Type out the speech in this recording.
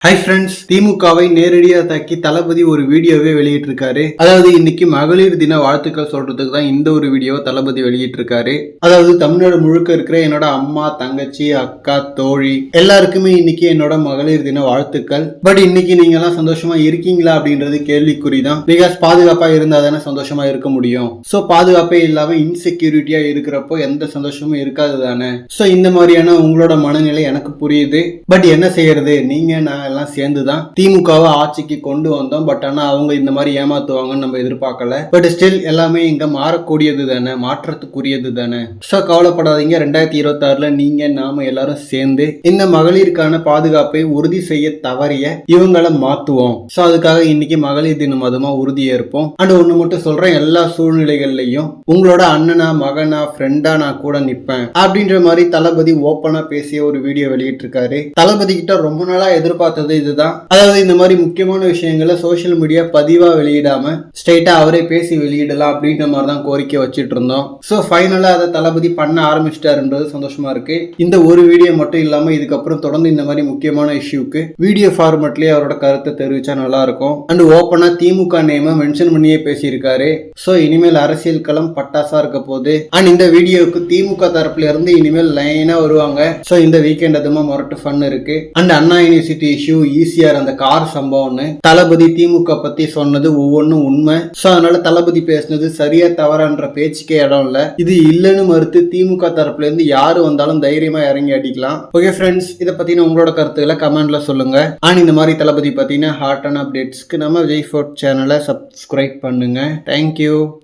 Hi friends, திமுகவை நேரடியாக தாக்கி தளபதி ஒரு வீடியோவே வெளியிட்டிருக்காரு. அதாவது இன்னைக்கு மகளிர் தின வாழ்த்துக்கள் சொல்றதுக்கு தான் இந்த ஒரு வீடியோவை தளபதி வெளியிட்டிருக்காரு. அதாவது தமிழ்நாடு முழுக்க இருக்கிற என்னோட அம்மா, தங்கச்சி, அக்கா, தோழி எல்லாருக்குமே இன்னைக்கு என்னோட மகளிர் தின வாழ்த்துக்கள். பட் இன்னைக்கு நீங்க எல்லாம் சந்தோஷமா இருக்கீங்களா அப்படின்றது கேள்விக்குறிதான். பிகாஸ் பாதுகாப்பா இருந்தா தானே சந்தோஷமா இருக்க முடியும். சோ பாதுகாப்பே இல்லாம இன்செக்யூரிட்டியா இருக்கிறப்போ எந்த சந்தோஷமும் இருக்காது தானே. சோ இந்த மாதிரியான உங்களோட மனநிலை எனக்கு புரியுது. பட் என்ன செய்யறது, நீங்க நான் எல்லாம் சேர்ந்துதான் திமுகவை ஆட்சிக்கு கொண்டு வந்தோம். பட் ஆனா அவங்க இந்த மாதிரி ஏமாத்துவாங்கன்னு நம்ம எதிர்பார்க்கல. பட் ஸ்டில் எல்லாமே இங்க மாறக்கூடியது தானே, மாற்றத்துக்குரியது தானே. சோ கவலைப்படாதீங்க. 2026ல நீங்க நாம எல்லாரும் சேர்ந்து இந்த மகளிருக்கான பாதுகாப்பை உறுதி செய்ய தவறிய இவங்களை மாத்துவோம். சோ அதுக்காக இன்னைக்கு மகளிர் தினம் அதுமா உறுதி ஏற்போம். அண்ட் ஒண்ணு மட்டும் சொல்றேன், எல்லா சூழ்நிலைகள்லயும் உங்களோட அண்ணனா, மகனா, ஃப்ரெண்டா நான் கூட நிப்பேன் அப்படின்ற மாதிரி தளபதி ஓப்பனா பேசிய ஒரு வீடியோ வெளியிட்டிருக்காரு. தளபதி கிட்ட ரொம்ப நாளா எதிர்பார்த்தது இதுதான். அதாவது இந்த மாதிரி முக்கியமான விஷயங்களை சோசியல் மீடியா பதிவா வெளியிடாம ஸ்ட்ரைட்டா அவரே பேசி வெளியிடலாம் அப்படின்ற மாதிரி தான் கோரிக்கை வச்சுட்டு இருந்தோம். சோ ஃபைனலா அதை தளபதி பண்ண ஆரம்பிச்சிட்டாருன்றது சந்தோஷமா இருக்கு. இந்த ஒரு வீடியோ மட்டும் இல்லாம இதுக்கப்புறம் தொடர்ந்து இந்த மாதிரி முக்கியமான இஷ்யூக்கு வீடியோ ஃபார்மேட்லயே அவரோட கருத்தை தெரிவிச்சா நல்லா இருக்கும். அண்ட் ஓப்பனா திமுக நேம மென்ஷன் பண்ணியே பேசியிருக்காரு. சோ இனிமேல் அரசியல் களம் பட்டாசா இருக்க போகுது. அண்ட் இந்த வீடியோவுக்கு திமுக தரப்புல இருந்து இனிமேல் லைனா வருவாங்க. சோ இந்த வீக்கெண்ட் அதுமா மொரட்டு ஃபன் இருக்கு. And Anna university issue, ECR அந்த கார் சம்பவம்னு தளபதி திமுக பத்தி சொன்னது ஒவ்வொன்றும் உண்மை. சோ அதனால தளபதி பேசினது சரியா தவறான்ற பேச்சுக்கே இடம் இல்ல. இது இல்லைன்னு மறுத்து திமுக தரப்புல இருந்து யாரு வந்தாலும் தைரியமா இறங்கி அடிக்கலாம். ஓகே ஃப்ரெண்ட்ஸ், இதை பத்தின உங்களோட கருத்துக்களை கமெண்ட்ல சொல்லுங்க. அண்ட் இந்த மாதிரி தளபதி பத்தின ஹாட் அண்ட் அப்டேட்ஸ்க்கு நம்ம விஜய் ஃபோர்ட் சேனலை சப்ஸ்கிரைப் பண்ணுங்க. தேங்க்யூ.